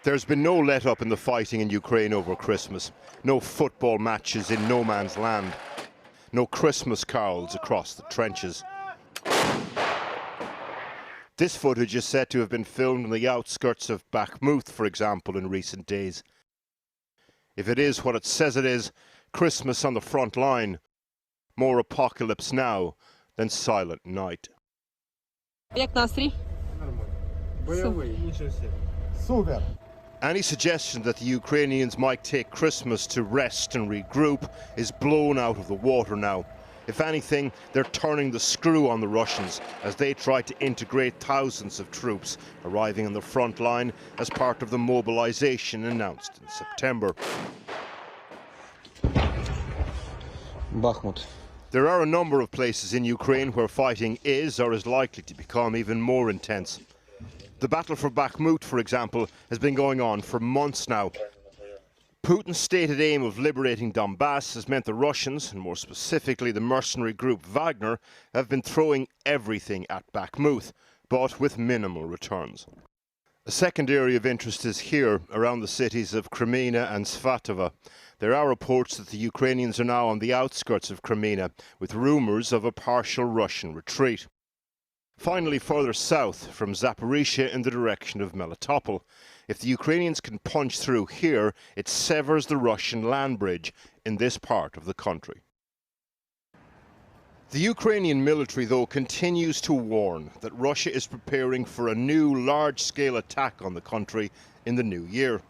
There's been no let-up in the fighting in Ukraine over Christmas. No football matches in no man's land. No Christmas carols across the trenches. This footage is said to have been filmed on the outskirts of Bakhmut, for example, in recent days. If it is what it says it is, Christmas on the front line, more apocalypse now than silent night. Any suggestion that the Ukrainians might take Christmas to rest and regroup is blown out of the water now. If anything, they're turning the screw on the Russians as they try to integrate thousands of troops arriving on the front line as part of the mobilization announced in September. Bakhmut. There are a number of places in Ukraine where fighting is or is likely to become even more intense. The battle for Bakhmut, for example, has been going on for months now. Putin's stated aim of liberating Donbass has meant the Russians, and more specifically the mercenary group Wagner, have been throwing everything at Bakhmut, but with minimal returns. A second area of interest is here, around the cities of Kreminna and Svatova. There are reports that the Ukrainians are now on the outskirts of Kreminna, with rumours of a partial Russian retreat. Finally, further south, from Zaporizhia in the direction of Melitopol. If the Ukrainians can punch through here, it severs the Russian land bridge in this part of the country. The Ukrainian military, though, continues to warn that Russia is preparing for a new large-scale attack on the country in the new year.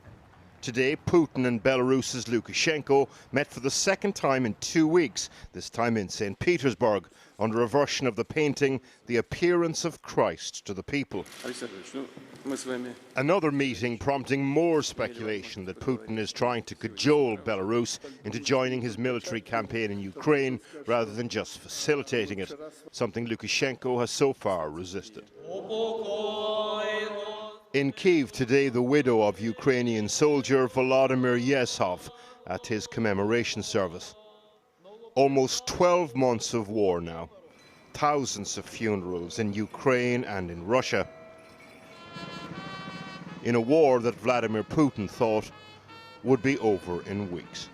Today, Putin and Belarus's Lukashenko met for the second time in 2 weeks, this time in St. Petersburg, under a version of the painting, The Appearance of Christ to the People. Another meeting prompting more speculation that Putin is trying to cajole Belarus into joining his military campaign in Ukraine rather than just facilitating it, something Lukashenko has so far resisted. In Kyiv today, the widow of Ukrainian soldier Volodymyr Yezhov at his commemoration service. Almost 12 months of war now. Thousands of funerals in Ukraine and in Russia. In a war that Vladimir Putin thought would be over in weeks.